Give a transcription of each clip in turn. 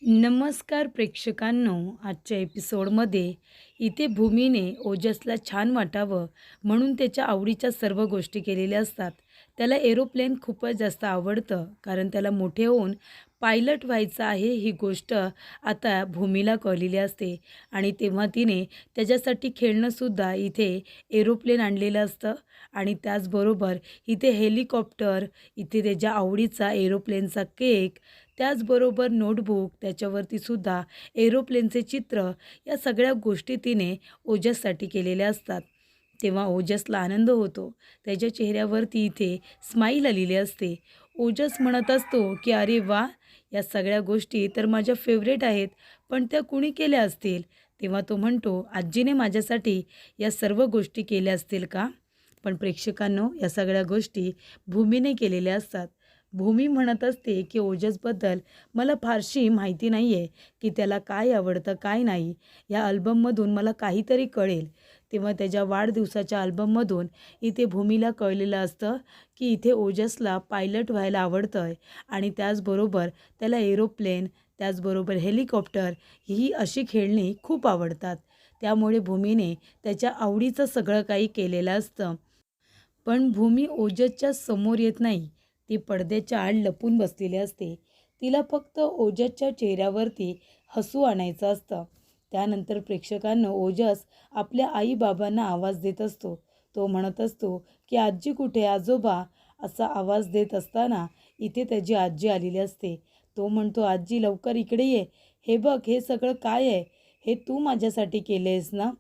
नमस्कार प्रेक्षकांनो, आजच्या एपिसोडमध्ये इथे भूमीने ओजसला छान वाटावं म्हणून त्याच्या आवडीच्या सर्व गोष्टी केलेल्या असतात. त्याला एरोप्लेन खूपच जास्त आवडतं कारण त्याला मोठे होऊन पायलट व्हायचं आहे ही गोष्ट आता भूमीला कळलेली असते आणि तेव्हा तिने त्याच्यासाठी खेळणंसुद्धा इथे एरोप्लेन आणलेलं असतं आणि त्याचबरोबर इथे हेलिकॉप्टर, इथे त्याच्या आवडीचा एरोप्लेनचा केक, त्याचबरोबर नोटबुक, त्याच्यावरती सुद्धा एरोप्लेनचे चित्र, या सगळ्या गोष्टी तिने ओजससाठी केलेल्या असतात. तेव्हा ओजसला आनंद होतो. त्याच्या चेहऱ्यावरती इथे स्माईल आलेली असते. ओजस म्हणत असतो की अरे वा, या सगळ्या गोष्टी तर माझ्या फेवरेट आहेत, पण त्या कुणी केल्या असतील? तेव्हा तो म्हणतो आजीने माझ्यासाठी या सर्व गोष्टी केल्या असतील का? पण प्रेक्षकांनो, या सगळ्या गोष्टी भूमीने केलेल्या असतात. भूमी म्हणत असते की ओजसबद्दल मला फारशी माहिती नाही आहे की त्याला काय आवडतं काय नाही. या अल्बममधून मला काहीतरी कळेल. तेव्हा त्याच्या वाढदिवसाच्या अल्बममधून इथे भूमीला कळलेलं असतं की इथे ओजसला पायलट व्हायला आवडतं आहे आणि त्याचबरोबर त्याला एरोप्लेन, त्याचबरोबर हेलिकॉप्टर ही अशी खेळणी खूप आवडतात. त्यामुळे भूमीने त्याच्या आवडीचं सगळं काही केलेलं असतं. पण भूमी ओजसच्या समोर येत नाही. ती पडद्याच्या आड लपून बसलेली असते. तिला फक्त ओजसच्या चेहऱ्यावरती हसू आणायचं असतं. त्यानंतर प्रेक्षकांना ओजस आपल्या आई-बाबांना आवाज देत असतो. तो म्हणत असतो की आजी कुठे, आजोबा, असा आवाज देत असताना इथे त्याची आजी आलेली असते. तो म्हणतो आजी लवकर इकडे ये. हे बघ, हे सगळं काय आहे? हे तू माझ्यासाठी केलेस ना?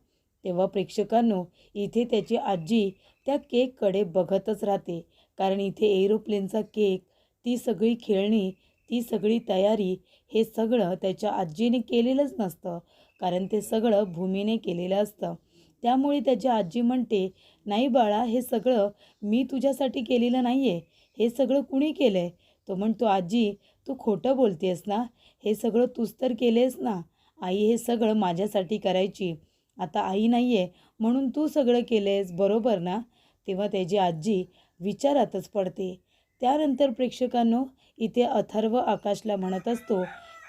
तेव्हा प्रेक्षकांनो, इथे त्याची आजी त्या केककडे बघतच राहते. कारण इथे एरोप्लेनचा केक, ती सगळी खेळणी, ती सगळी तयारी, हे सगळं त्याच्या आजीने केलेलंच नसतं. कारण ते सगळं भूमीने केलेलं असतं. त्यामुळे त्याची आजी म्हणते, नाही बाळा, हे सगळं मी तुझ्यासाठी केलेलं नाही आहे. हे सगळं कुणी केलं आहे? तो म्हणतो आजी, तू खोटं बोलतेस ना? हे सगळं तूच तर केलेस ना? आई हे सगळं माझ्यासाठी करायची. आता आई नाही आहे म्हणून तू सगळं केलेस, बरोबर ना? तेव्हा त्याची आजी विचारातच पडते. त्यानंतर प्रेक्षकांनो, इथे अथर्व आकाशला म्हणत असतो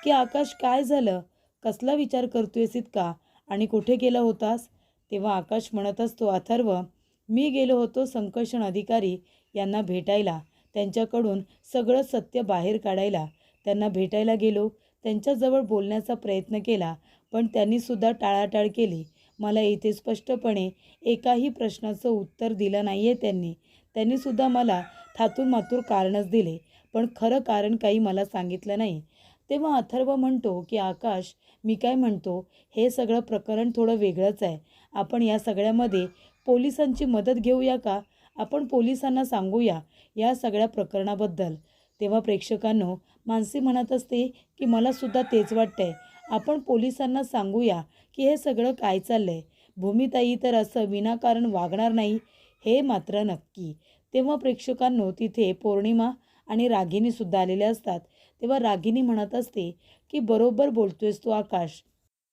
की आकाश काय झालं? कसला विचार करतोयस इतका आणि कुठे गेला होतास? तेव्हा आकाश म्हणत असतो अथर्व, मी गेलो होतो संकर्षण अधिकारी यांना भेटायला, त्यांच्याकडून सगळं सत्य बाहेर काढायला. त्यांना भेटायला गेलो, त्यांच्याजवळ बोलण्याचा प्रयत्न केला, पण त्यांनीसुद्धा टाळाटाळ केली. मला इथे स्पष्टपणे एकाही प्रश्नाचं उत्तर दिलं नाही आहे त्यांनी. त्यांनीसुद्धा मला थातूरमातूर कारणच दिले, पण खरं कारण काही मला सांगितलं नाही. तेव्हा अथर्व म्हणतो की आकाश, मी काय म्हणतो, हे सगळं प्रकरण थोडं वेगळंच आहे. आपण या सगळ्यामध्ये पोलिसांची मदत घेऊया का? आपण पोलिसांना सांगूया या सगळ्या प्रकरणाबद्दल. तेव्हा प्रेक्षकांनो, मानसी म्हणत असते की मलासुद्धा तेच वाटतंय. आपण पोलिसांना सांगूया की हे सगळं काय चाललं आहे. भूमिताई तर असं विनाकारण वागणार नाही, हे मात्र नक्की. तेव्हा प्रेक्षकांनो, तिथे पौर्णिमा आणि रागिनीसुद्धा आलेल्या असतात. तेव्हा रागिनी म्हणत असते की बरोबर बोलतोयस तू आकाश.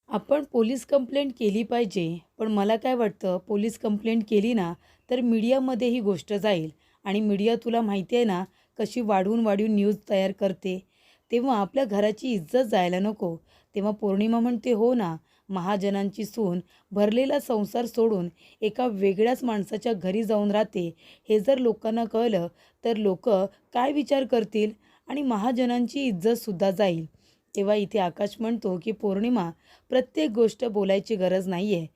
आपण पोलीस कंप्लेंट केली पाहिजे. पण मला काय वाटतं, पोलीस कंप्लेंट केली ना तर मीडियामध्ये ही गोष्ट जाईल आणि मीडिया तुला माहिती आहे ना कशी वाढवून वाढवून न्यूज तयार करते. तेव्हा आपल्या घराची इज्जत जायला नको. तेव्हा पौर्णिमा म्हणते हो ना, महाजनांची सून भरलेला संसार सोडून एका वेगळ्याच माणसाच्या घरी जाऊन राहते, हे जर लोकांना कळलं तर लोक काय विचार करतील आणि महाजनांची इज्जतसुद्धा जाईल. तेव्हा इथे आकाश म्हणतो की पौर्णिमा, प्रत्येक गोष्ट बोलायची गरज नाही आहे.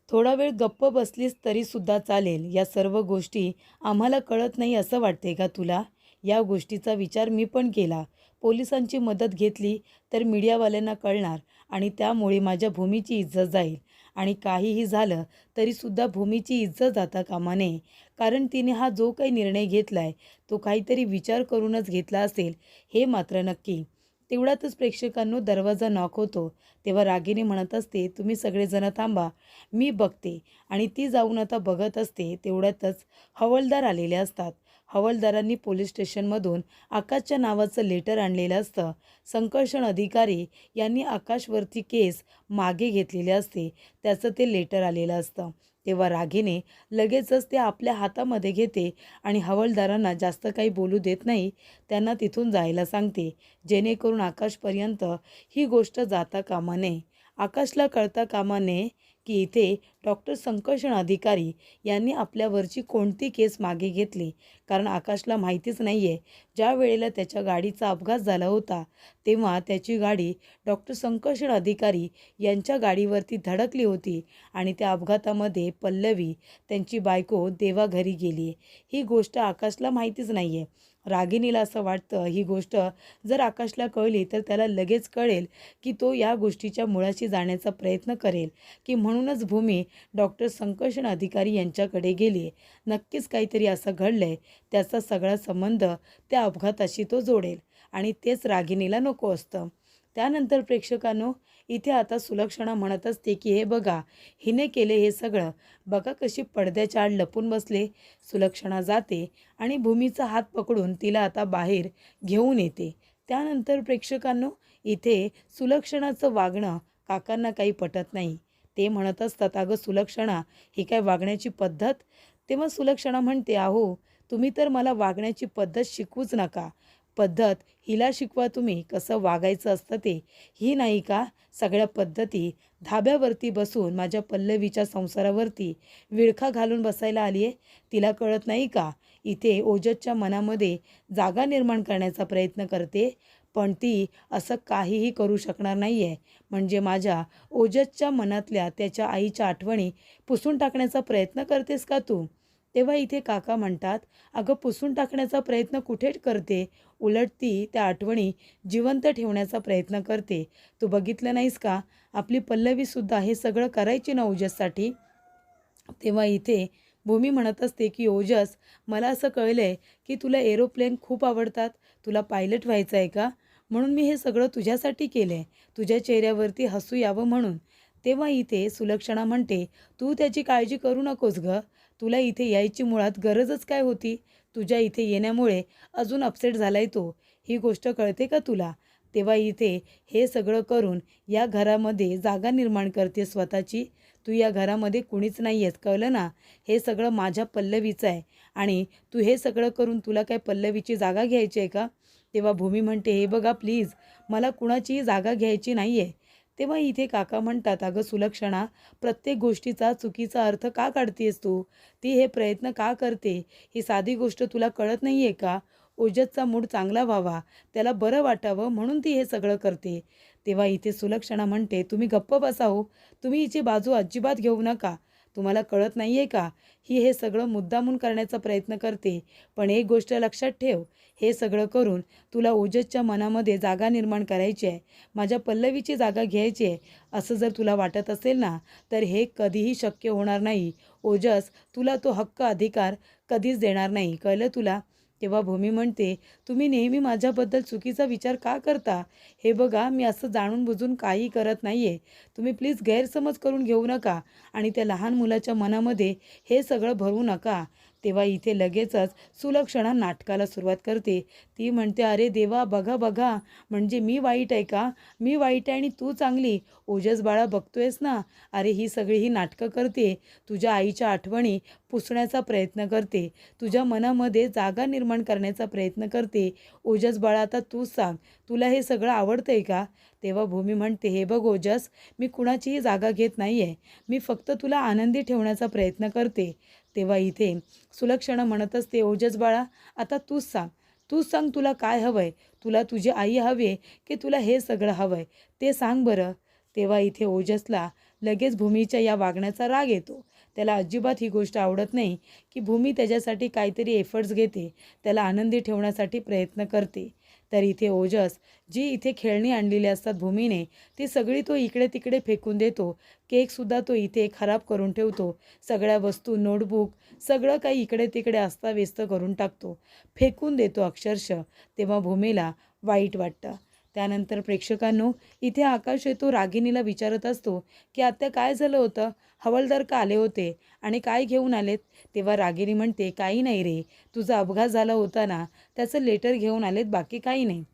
थोडा वेळ गप्प बसलीस तरीसुद्धा चालेल. या सर्व गोष्टी आम्हाला कळत नाही असं वाटते का तुला? या गोष्टीचा विचार मी पण केला. पोलिसांची मदत घेतली तर मीडियावाल्यांना कळणार आणि त्यामुळे माझ्या भूमीची इज्जत जाईल आणि काहीही झालं तरीसुद्धा भूमीची इज्जत जाता कामा नये. कारण तिने हा जो काही निर्णय घेतला आहे तो काहीतरी विचार करूनच घेतला असेल, हे मात्र नक्की. तेवढ्यातच प्रेक्षकांनो दरवाजा नॉक होतो. तेव्हा रागिनी म्हणत असते, तुम्ही सगळेजण थांबा, मी बघते. आणि ती जाऊन आता बघत असते. तेवढ्यातच हवालदार आलेले असतात. हवालदारांनी पोलीस स्टेशनमधून आकाशच्या नावाचं लेटर आणलेलं असतं. संकर्षण अधिकारी यांनी आकाशवरती केस मागे घेतलेले असते. त्याचं ते लेटर आलेलं असतं. तेव्हा रागीने लगेचच ते आपल्या हातामध्ये घेते आणि हवालदारांना जास्त काही बोलू देत नाही. त्यांना तिथून जायला सांगते, जेणेकरून आकाशपर्यंत ही गोष्ट जाता कामा नये. आकाशला कळता कामा नये की इथे डॉक्टर संकर्षण अधिकारी यांनी आपल्यावरची कोणती केस मागे घेतली. कारण आकाशला माहितीच नाही आहे, ज्या वेळेला त्याच्या गाडीचा अपघात झाला होता तेव्हा त्याची गाडी डॉक्टर संकर्षण अधिकारी यांच्या गाडीवरती धडकली होती आणि त्या अपघातामध्ये पल्लवी त्यांची बायको देवा घरी गेली. ही गोष्ट आकाशला माहितीच नाही आहे. रागिणीला असं वाटतं ही गोष्ट जर आकाशला कळली तर त्याला लगेच कळेल की तो या गोष्टीच्या मुळाशी जाण्याचा प्रयत्न करेल की म्हणूनच भूमी डॉक्टर संकर्षण अधिकारी यांच्याकडे गेली आहे. नक्कीच काहीतरी असं घडलं आहे, त्याचा सगळा संबंध त्या अपघाताशी तो जोडेल आणि तेच रागिणीला नको असतं. त्यानंतर प्रेक्षकांनो, इथे आता सुलक्षणा म्हणत असते की हे बघा, हिने केले हे सगळं, बघा कशी पडद्याच्या आड लपून बसले. सुलक्षणा जाते आणि भूमीचा हात पकडून तिला आता बाहेर घेऊन येते. त्यानंतर प्रेक्षकांनो, इथे सुलक्षणाचं वागणं काकांना काही पटत नाही. ते म्हणत असतात, अगं सुलक्षणा, ही काय वागण्याची पद्धत? तेव्हा सुलक्षणा म्हणते, अहो तुम्ही तर मला वागण्याची पद्धत शिकवूच नका. पद्धत हिला शिकवा तुम्ही, कसं वागायचं असतं ते. ही नाही का सगळ्या पद्धती धाब्यावरती बसून माझ्या पल्लवीच्या संसारावरती विळखा घालून बसायला आली आहे? तिला कळत नाही का इथे ओजसच्या मनामध्ये जागा निर्माण करण्याचा प्रयत्न करते? पण ती असं काहीही करू शकणार नाही आहे. म्हणजे माझ्या ओजसच्या मनातल्या त्याच्या आईच्या आठवणी पुसून टाकण्याचा प्रयत्न करतेस का तू? तेव्हा इथे काका म्हणतात, अगं पुसून टाकण्याचा प्रयत्न कुठे करते, उलट ती त्या आठवणी जिवंत ठेवण्याचा प्रयत्न करते. तू बघितलं नाहीस का, आपली पल्लवीसुद्धा हे सगळं करायची ना ओजससाठी. तेव्हा इथे भूमी म्हणत असते की ओजस, मला असं कळलं आहे की तुला एरोप्लेन खूप आवडतात, तुला पायलट व्हायचं आहे का? म्हणून मी हे सगळं तुझ्यासाठी केलं आहे, तुझ्या चेहऱ्यावरती हसू यावं म्हणून. तेव्हा इथे सुलक्षणा म्हणते, तू त्याची काळजी करू नकोस गं, तुला इथे यायची मुळात गरजच काय होती? तुझ्या इथे येण्यामुळे अजून अपसेट झालाय तो, ही गोष्ट कळते का तुला? तेव्हा इथे हे सगळं करून या घरामध्ये जागा निर्माण करते स्वतःची. तू या घरामध्ये कुणीच नाही आहेस, कळलं ना? हे सगळं माझ्या पल्लवीचं आहे आणि तू हे सगळं करून तुला काय पल्लवीची जागा घ्यायची आहे का? तेव्हा भूमी म्हणते, हे बघा प्लीज, मला कुणाचीही जागा घ्यायची नाही आहे. तेव्हा इथे काका म्हणतात, अगं सुलक्षणा, प्रत्येक गोष्टीचा चुकीचा अर्थ का काढतेस तू? ती हे प्रयत्न का करते? ही साधी गोष्ट तुला कळत नाही आहे का? ओजसचा मूड चांगला व्हावा, त्याला बरं वाटावं म्हणून ती हे सगळं करते. तेव्हा इथे सुलक्षणा म्हणते, तुम्ही गप्प बसा हो, तुम्ही हिची बाजू अजिबात घेऊ नका. तुम्हाला कळत नाही आहे का, ही हे सगळं मुद्दामून करण्याचा प्रयत्न करते. पण एक गोष्ट लक्षात ठेव, हे सगळं करून तुला ओजसच्या मनामध्ये जागा निर्माण करायची आहे, माझ्या पल्लवीची जागा घ्यायची आहे, असं जर तुला वाटत असेल ना, तर हे कधीही शक्य होणार नाही. ओजस तुला तो हक्क अधिकार कधीच देणार नाही, कळलं तुला? तेव्हा भूमी म्हणते, तुम्ही नेहमी माझ्याबद्दल चुकीचा विचार का करता? हे बघा, मी असं जाणून बुजून काही करत नाही आहे. तुम्ही प्लीज गैरसमज करून घेऊ नका आणि त्या लहान मुलाच्या मनामध्ये हे सगळं भरू नका. तेव्हा इथे लगेचच सुलक्षणा नाटकाला सुरुवात करते. ती म्हणते, अरे देवा, बघा बघा, म्हणजे मी वाईट आहे का? मी वाईट आहे आणि तू चांगली? ओजस बाळा, बघतोयस ना, अरे ही सगळी ही नाटकं करते, तुझ्या आईच्या आठवणी पुसण्याचा प्रयत्न करते, तुझ्या मनामध्ये जागा निर्माण करण्याचा प्रयत्न करते. ओजस बाळा, आता तूच सांग, तुला हे सगळं आवडतंय का? तेव्हा भूमी म्हणते, हे बघ ओजस, मी कुणाचीही जागा घेत नाही आहे, मी फक्त तुला आनंदी ठेवण्याचा प्रयत्न करते. तेव्हा इथे सुलक्षणा म्हणत असते, ओजस बाळा, आता तूच सांग, तूच सांग तुला काय हवं आहे? तुला तुझी आई हवी आहे की तुला हे सगळं हवं आहे, ते सांग बरं. तेव्हा इथे ओजसला लगेच भूमीच्या या वागण्याचा राग येतो. त्याला अजिबात ही गोष्ट आवडत नाही की भूमी त्याच्यासाठी काहीतरी एफर्ट्स घेते, त्याला आनंदी ठेवण्यासाठी प्रयत्न करते. तर इथे ओजस जी इथे खेळणी आणलेली असतात भूमीने, ती सगळी तो इकडे तिकडे फेकून देतो. केकसुद्धा तो इथे खराब करून ठेवतो. सगळ्या वस्तू, नोटबुक, सगळं काही इकडे तिकडे अस्ताव्यस्त करून टाकतो, फेकून देतो अक्षरशः. तेव्हा भूमीला वाईट वाटतं. त्यानंतर प्रेक्षकांनो, इथे आकाश येतो रागिणीला विचारत असतो की आत्या काय झालं होतं, हवालदार का आले होते आणि काय घेऊन आलेत. तेव्हा रागिणी म्हणते काही नाही रे, तुझा अपघात झाला होता ना, त्याचं लेटर घेऊन आलेत, बाकी काही नाही.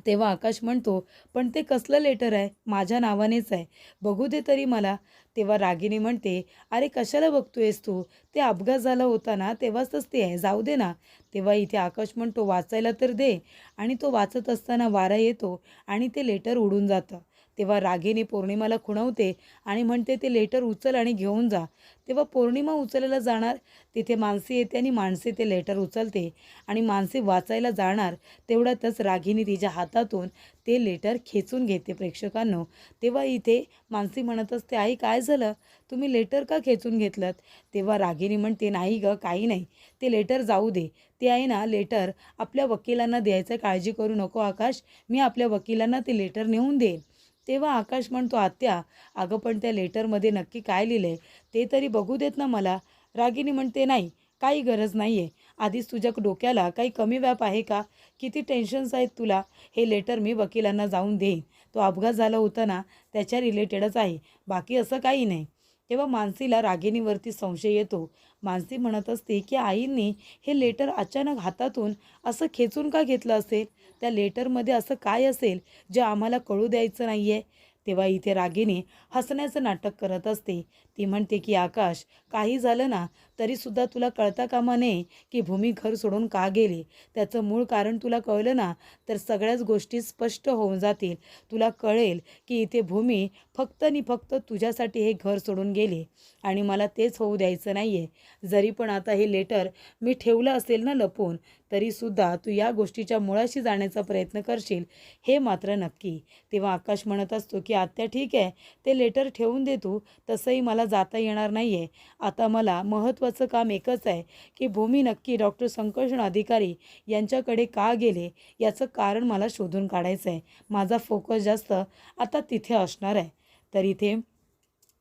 तेव्हा आकाश म्हणतो पण ते कसलं लेटर आहे, माझ्या नावानेच आहे, बघू दे तरी मला. तेव्हा रागिणी म्हणते अरे कशाला बघतोयस तू, ते अपघात झाला होता ना तेव्हाच ते आहे, जाऊ दे ना. तेव्हा इथे आकाश म्हणतो वाचायला तर दे, आणि तो वाचत असताना वारा येतो आणि ते लेटर उडून जातं. तेव्हा रागिणी पौर्णिमाला खुणवते आणि म्हणते ते लेटर उचल आणि घेऊन जा. तेव्हा पौर्णिमा उचलायला जाणार, तिथे मानसी येते आणि मानसी ते लेटर उचलते आणि मानसी वाचायला जाणार, तेवढ्यातच रागिणी तिच्या हातातून ते लेटर खेचून घेते प्रेक्षकांनो. तेव्हा इथे मानसी म्हणत असते आई काय झालं, तुम्ही लेटर का खेचून घेतलं. तेव्हा रागिणी म्हणते नाही ग काही नाही, ते लेटर जाऊ दे, ते आहे ना लेटर आपल्या वकिलांना द्यायचं, काळजी करू नको आकाश, मी आपल्या वकिलांना ते लेटर नेऊन देईन. तेव्हा आकाश म्हणतो आत्या अगं पण त्या लेटरमध्ये नक्की काय लिहिलं आहे ते तरी बघू देत ना मला. रागिणी म्हणते नाही, काही गरज नाही आहे, आधीच तुझ्या डोक्याला काही कमी व्याप आहे का, किती टेन्शन्स आहेत तुला, हे लेटर मी वकिलांना जाऊन देईन, तो अपघात झाला होता ना त्याच्या रिलेटेडच आहे, बाकी असं काही नाही. तेव्हा मानसीला रागिणीवरती संशय येतो. मानसी म्हणत असते की आईंनी हे लेटर अचानक हातातून असं खेचून का घेतलं असेल, त्या लेटरमध्ये असं काय असेल जे आम्हाला कळू द्यायचं नाही आहे. तेव्हा इथे रागिणी हसण्याचं नाटक करत असते. ती म्हणते की आकाश काही झालं ना तरीसुद्धा तुला कळता कामा नये की भूमी घर सोडून का गेली, त्याचं मूळ कारण तुला कळलं ना तर सगळ्याच गोष्टी स्पष्ट होऊन जातील. तुला कळेल की इथे भूमी फक्त आणि फक्त तुझ्यासाठी हे घर सोडून गेली आणि मला तेच होऊ द्यायचं नाही आहे. जरी पण आता हे लेटर मी ठेवलं असेल ना लपवून, तरीसुद्धा तू या गोष्टीच्या मुळाशी जाण्याचा प्रयत्न करशील, हे मात्र नक्की. तेव्हा आकाश म्हणत असतो की आत्या ठीक आहे, ते लेटर ठेवून दे तू, तसंही मला जाता येणार नाही आहे. आता मला महत्त्वाचं काम एकच आहे की भूमी नक्की डॉक्टर संकर्षण अधिकारी यांच्याकडे का गेले याचं कारण मला शोधून काढायचं आहे. माझा फोकस जास्त आता तिथे असणार आहे. तर इथे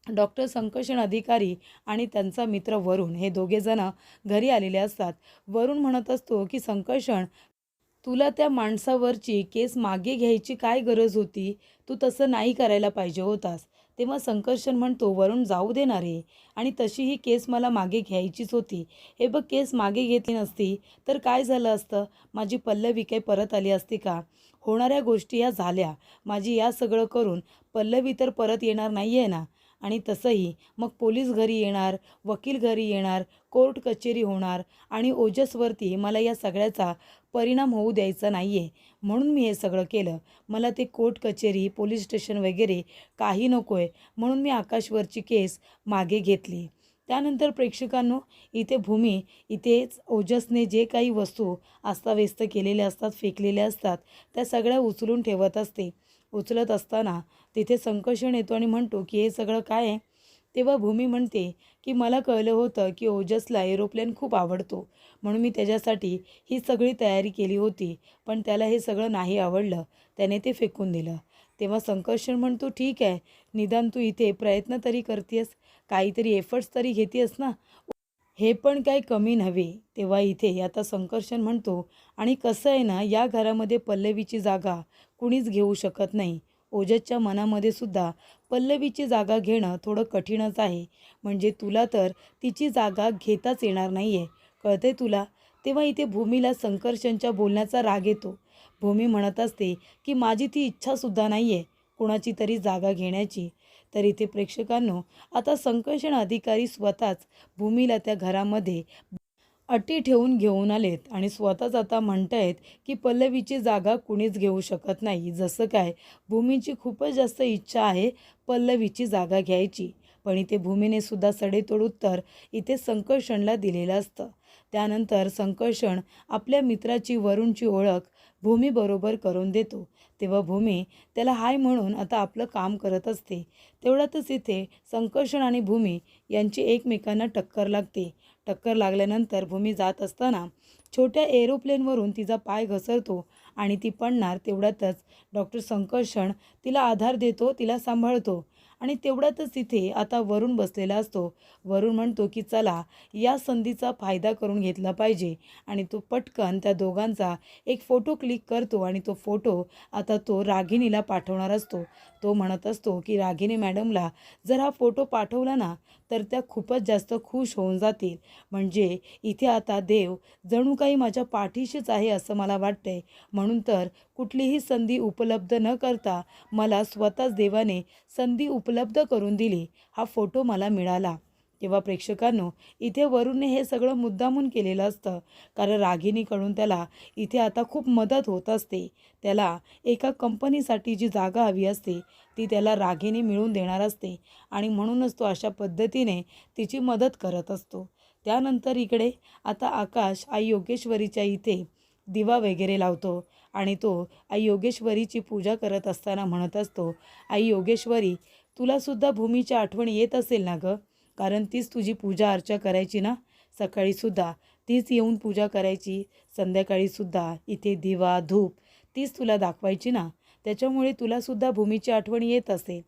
डॉक्टर संकर्षण अधिकारी आणि त्यांचा मित्र वरुण हे दोघेजण घरी आलेले असतात. वरुण म्हणत असतो की संकर्षण, तुला त्या माणसावरची केस मागे घ्यायची काय गरज होती, तू तसं नाही करायला पाहिजे होतास. तेव्हा संकर्षण म्हणतो वरुण जाऊ देणार आहे, आणि तशी ही केस मला मागे घ्यायचीच होती. हे बघ केस मागे घेतली नसती तर काय झालं असतं, माझी पल्लवी काय परत आली असती का, होणाऱ्या गोष्टी या झाल्या, माझी या सगळं करून पल्लवी तर परत येणार नाही आहे ना. आणि तसंही मग पोलीस घरी येणार, वकील घरी येणार, कोर्ट कचेरी होणार आणि ओजसवरती मला या सगळ्याचा परिणाम होऊ द्यायचा नाही आहे, म्हणून मी हे सगळं केलं. मला ते कोर्ट कचेरी पोलीस स्टेशन वगैरे काही नको आहे, म्हणून मी आकाशवरची केस मागे घेतली. त्यानंतर प्रेक्षकांनो, इथे भूमी इथेच ओजसने जे काही वस्तू अस्ताव्यस्त केलेल्या असतात, फेकलेल्या असतात, त्या सगळ्या उचलून ठेवत असते. उचलत असताना तिथे संकर्षण येतो आणि म्हणतो की हे सगळं काय आहे. तेव्हा भूमी म्हणते की मला कळलं होतं की ओजसला एरोप्लेन खूप आवडतो, म्हणून मी त्याच्यासाठी ही सगळी तयारी केली होती, पण त्याला हे सगळं नाही आवडलं, त्याने ते फेकून दिलं. तेव्हा संकर्षण म्हणतो ठीक आहे, निदान तू इथे प्रयत्न तरी करतेस, काहीतरी एफर्ट्स तरी घेतेस ना, हे पण काही कमी नव्हे. तेव्हा इथे आता संकर्षण म्हणतो आणि कसं आहे ना, या घरामध्ये पल्लवीची जागा कुणीच घेऊ शकत नाही. ओजसच्या मनामध्ये सुद्धा पल्लवीची जागा घेणं थोडं कठीणच आहे, म्हणजे तुला तर तिची जागा घेताच येणार नाही आहे, कळते तुला. तेव्हा इथे भूमीला संकर्षणच्या बोलण्याचा राग येतो. भूमी म्हणत असते की माझी ती इच्छासुद्धा नाही आहे कुणाची तरी जागा घेण्याची. तर इथे प्रेक्षकांनो, आता संकर्षण अधिकारी स्वतःच भूमीला त्या घरामध्ये अटी ठेवून घेऊन आलेत आणि स्वतःच आता म्हणतायत की पल्लवीची जागा कुणीच घेऊ शकत नाही. जसं काय भूमीची खूपच जास्त इच्छा आहे पल्लवीची जागा घ्यायची, पण इथे भूमीने सुद्धा सडेतोड उत्तर इथे संकर्षणला दिलेलं असतं. त्यानंतर संकर्षण आपल्या मित्राची वरुणची ओळख भूमीबरोबर करून देतो. तेव्हा भूमी त्याला हाय म्हणून आता आपलं काम करत असते. तेवढ्यातच इथे संकर्षण आणि भूमी यांची एकमेकांना टक्कर लागते. टक्कर लागल्यानंतर भूमी जात असताना छोट्या एरोप्लेनवरून तिचा पाय घसरतो आणि ती पडणार. तेवढ्यातच डॉक्टर संकर्षण तिला आधार देतो, तिला सांभाळतो आणि तेवढ्यातच तिथे आता वरुण बसलेला असतो. वरुण म्हणतो की चला या संधीचा फायदा करून घेतला पाहिजे आणि तो पटकन त्या दोघांचा एक फोटो क्लिक करतो आणि तो फोटो आता तो रागिणीला पाठवणार असतो. तो म्हणत असतो की रागिणी मॅडमला जर हा फोटो पाठवला ना तर त्या खूपच जास्त खुश होऊन जातील. म्हणजे इथे आता देव जणू काही माझ्या पाठीशीच आहे असं मला वाटतंय. म्हणून तर कुठलीही संधी उपलब्ध न करता मला स्वतःच देवाने संधी उपलब्ध करून दिली. हा फोटो मला मिळाला. तेव्हा प्रेक्षकांनो, इथे वरूणने हे सगळं मुद्दामून केलेलं असतं. कारण रागिणीकडून त्याला इथे आता खूप मदत होत असते. त्याला एका कंपनीसाठी जी जागा हवी असते ती त्याला रागिणी मिळवून देणार असते आणि म्हणूनच तो अशा पद्धतीने तिची मदत करत असतो. त्यानंतर इकडे आता आकाश आई योगेश्वरीच्या इथे दिवा वगैरे लावतो आणि तो आई योगेश्वरीची पूजा करत असताना म्हणत असतो, आई योगेश्वरी, तुलासुद्धा भूमीची आठवण येत असेल ना गं? कारण तीच तुझी पूजा अर्चा करायची ना. सकाळीसुद्धा तीच येऊन पूजा करायची, संध्याकाळीसुद्धा इथे दिवा धूप तीच तुला दाखवायची ना. त्याच्यामुळे तुलासुद्धा भूमीची आठवण येत असेल.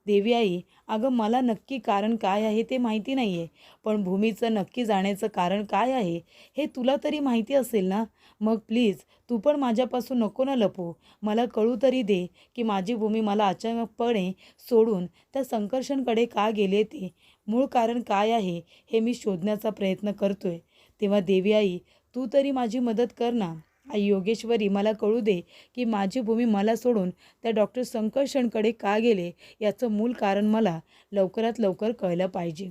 देवी आई, अगं मला नक्की कारण काय आहे ते माहिती नाही आहे, पण भूमीचं नक्की जाण्याचं कारण काय आहे हे तुला तरी माहिती असेल ना. मग प्लीज तू पण माझ्यापासून नको ना लपू. मला कळू तरी दे की माझी भूमी मला अचानकपणे सोडून त्या संकर्षणकडे का गेले, ते मूळ कारण काय आहे हे मी शोधण्याचा प्रयत्न करतोय. तेव्हा देवी आई, तू तरी माझी मदत कर ना. आई योगेश्वरी, मला कळू दे की माझी भूमी मला सोडून त्या डॉक्टर संकर्षणकडे का गेले याचं मूळ कारण मला लवकरात लवकर कळलं पाहिजे.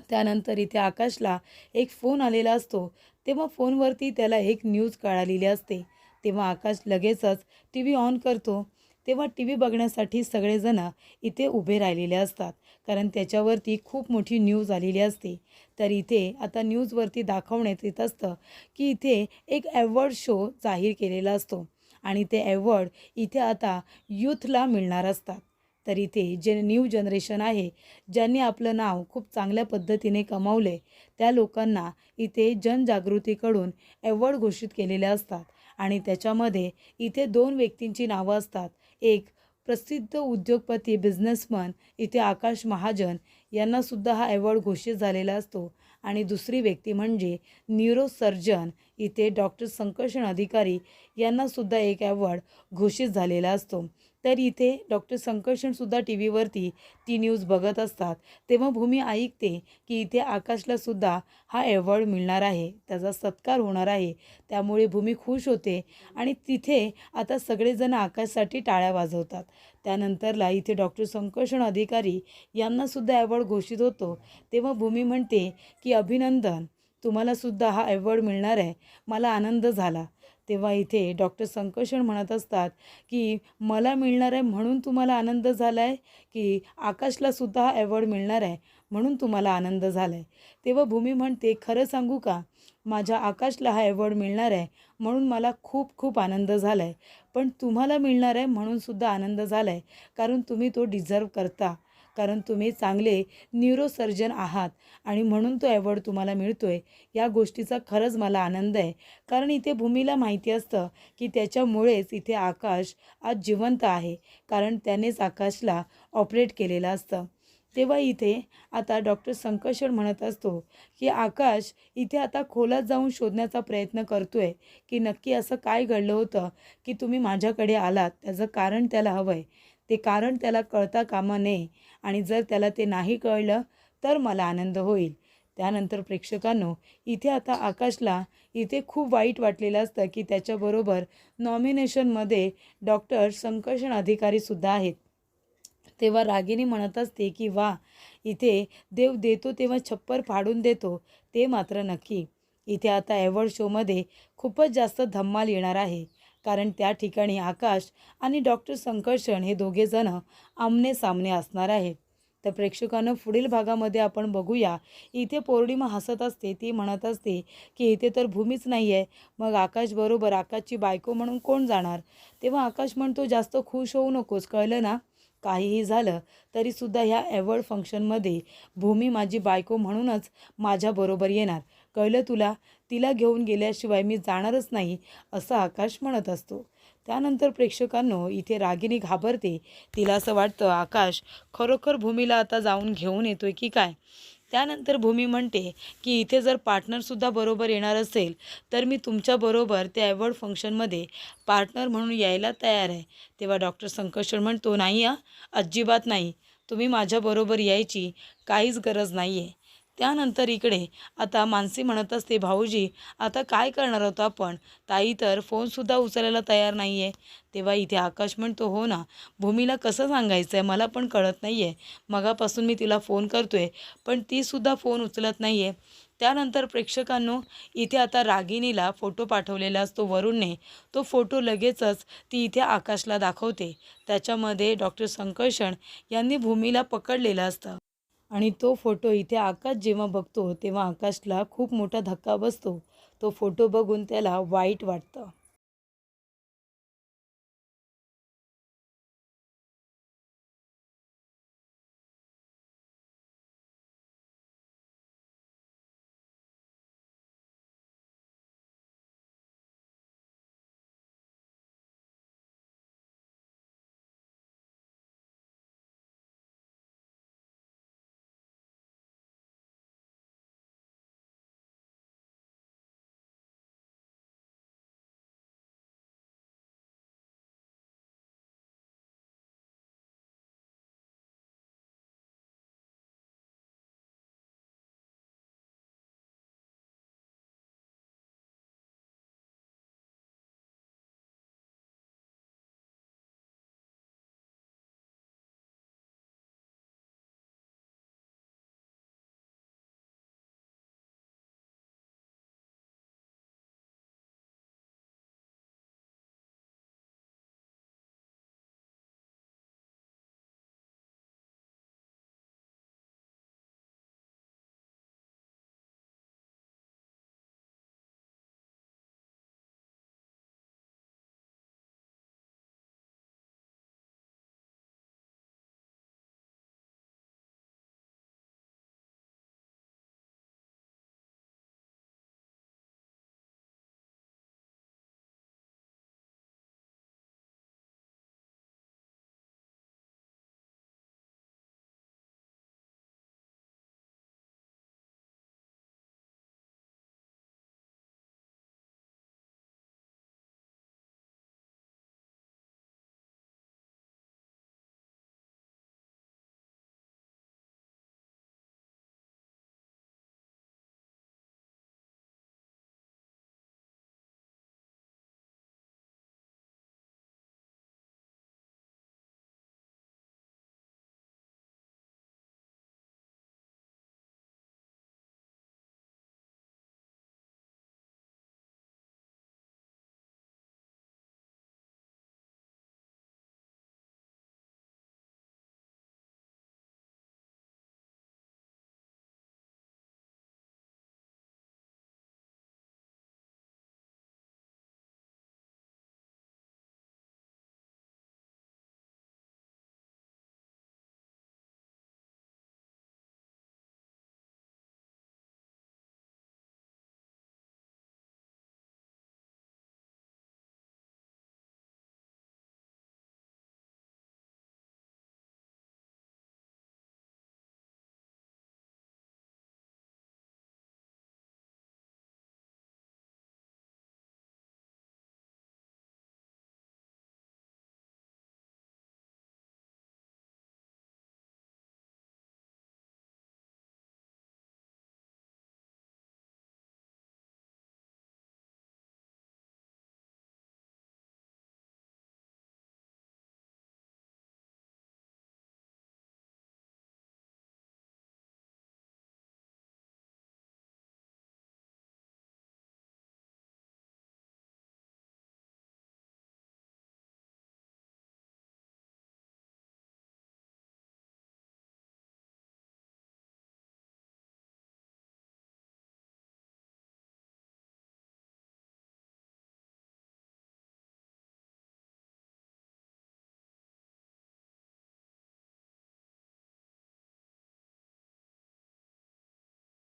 त्यानंतर इथे आकाशला एक फोन आलेला असतो. तेव्हा फोनवरती त्याला एक न्यूज कळालेली असते. तेव्हा आकाश लगेचच टी व्ही ऑन करतो. तेव्हा टी व्ही बघण्यासाठी सगळेजण इथे उभे राहिलेले असतात. कारण त्याच्यावरती खूप मोठी न्यूज आलेली असते. तर इथे आता न्यूजवरती दाखवण्यात येत असतं की इथे एक ॲवॉर्ड शो जाहीर केलेला असतो आणि ते ॲवॉर्ड इथे आता यूथला मिळणार असतात. तर इथे जे न्यू जनरेशन आहे, ज्यांनी आपलं नाव खूप चांगल्या पद्धतीने कमावले, त्या लोकांना इथे जनजागृतीकडून ॲवॉर्ड घोषित केलेले असतात आणि त्याच्यामध्ये इथे 2 व्यक्तींची नावं असतात. एक प्रसिद्ध उद्योगपती बिझनेसमन इथे आकाश महाजन यांनासुद्धा हा ॲवॉर्ड घोषित झालेला असतो आणि दुसरी व्यक्ती म्हणजे न्यूरोसर्जन इथे डॉक्टर संकर्षण अधिकारी यांनासुद्धा एक ॲवॉर्ड घोषित झालेला असतो. तर इथे डॉक्टर संकर्षणसुद्धा टी व्हीवरती ती न्यूज बघत असतात. तेव्हा भूमी ऐकते की इथे आकाशलासुद्धा हा ॲवॉर्ड मिळणार आहे, त्याचा सत्कार होणार आहे. त्यामुळे भूमी खुश होते आणि तिथे आता सगळेजण आकाशसाठी टाळ्या वाजवतात. त्यानंतरला इथे डॉक्टर संकर्षण अधिकारी यांनासुद्धा ॲवॉर्ड घोषित होतो. तेव्हा भूमी म्हणते की अभिनंदन, तुम्हालासुद्धा हा ॲवॉर्ड मिळणार आहे, मला आनंद झाला. तेव्हा इथे डॉक्टर संकर्षण म्हणत असतात की मला मिळणार आहे म्हणून तुम्हाला आनंद झाला आहे, की आकाशलासुद्धा हा ॲवॉर्ड मिळणार आहे म्हणून तुम्हाला आनंद झाला आहे. तेव्हा भूमी म्हणते, खरं सांगू का, माझ्या आकाशला हा ॲवॉर्ड मिळणार आहे म्हणून मला खूप खूप आनंद झाला आहे, पण तुम्हाला मिळणार आहे म्हणूनसुद्धा आनंद झाला आहे, कारण तुम्ही तो डिझर्व करता. कारण तुम्ही चांगले न्यूरोसर्जन आहात आणि म्हणून तो ॲवॉर्ड तुम्हाला मिळतो आहे. या गोष्टीचा खरंच मला आनंद आहे. कारण इथे भूमीला माहिती असतं की त्याच्यामुळेच इथे आकाश आज जिवंत आहे, कारण त्यानेच आकाशला ऑपरेट केलेलं असतं. तेव्हा इथे आता डॉक्टर संकर्षण म्हणत असतो की आकाश इथे आता खोलात जाऊन शोधण्याचा प्रयत्न करतो आहे की नक्की असं काय घडलं होतं की तुम्ही माझ्याकडे आलात. त्याचं कारण त्याला हवं आहे. ते कारण त्याला कळता कामा नये आणि जर त्याला ते नाही कळलं तर मला आनंद होईल. त्यानंतर प्रेक्षकांनो, इथे आता आकाशला इथे खूप वाईट वाटलेलं असतं की त्याच्याबरोबर नॉमिनेशनमध्ये डॉक्टर संकर्षण अधिकारीसुद्धा आहेत. तेव्हा रागिनी म्हणत असते की वा, इथे देव देतो तेव्हा छप्पर फाडून देतो, ते मात्र नक्की. इथे आता ॲवॉर्ड शोमध्ये खूपच जास्त धम्माल येणार आहे. कारण त्या ठिकाणी आकाश आणि डॉक्टर संकर्षण हे दोघेजण आमने सामने असणार आहेत. तर प्रेक्षकांनो, पुढील भागामध्ये आपण बघूया. इथे पौर्णिमा हसत असते. ती म्हणत असते की इथे तर भूमीच नाही आहे, मग आकाशबरोबर आकाशची बायको म्हणून कोण जाणार. तेव्हा आकाश म्हणतो, जास्त खुश होऊ नकोस, कळलं ना. काहीही झालं तरीसुद्धा ह्या ॲवॉर्ड फंक्शनमध्ये भूमी माझी बायको म्हणूनच माझ्याबरोबर येणार, कळलं तुला. तिला घेऊन गेल्याशिवाय मी जाणारच नाही, असं आकाश म्हणत असतो. त्यानंतर प्रेक्षकांनो इथे रागिनी घाबरते. तिला असं वाटतं आकाश खरोखर भूमीला आता जाऊन घेऊन येतोय की काय. त्यानंतर भूमी म्हणते की इथे जर पार्टनरसुद्धा बरोबर येणार असेल तर मी तुमच्याबरोबर त्या अवॉर्ड फंक्शनमध्ये पार्टनर म्हणून यायला तयार आहे. तेव्हा डॉक्टर संकर्षण म्हणतो, नाही हां, अजिबात नाही. तुम्ही माझ्याबरोबर यायची काहीच गरज नाही आहे. त्यानंतर इकडे आता मानसी म्हणत असते, भाऊजी आता काय करणार आहोत आपण? ताई तर फोनसुद्धा उचलायला तयार नाही आहे. तेव्हा इथे आकाश म्हणतो, हो ना, भूमीला कसं सांगायचं आहे मला पण कळत नाही आहे. मगापासून मी तिला फोन करतोय पण तीसुद्धा फोन उचलत नाही आहे. त्यानंतर प्रेक्षकांनो इथे आता रागिनीला फोटो पाठवलेला असतो वरूनने. तो फोटो लगेचच ती इथे आकाशला दाखवते. त्याच्यामध्ये डॉक्टर संकर्षण यांनी भूमीला पकडलेलं असतं. आणि तो फोटो इथे आकाश जेव्हा बघतो तेव्हा आकाशला खूप मोठा धक्का बसतो. तो फोटो बघून त्याला वाईट वाटतं.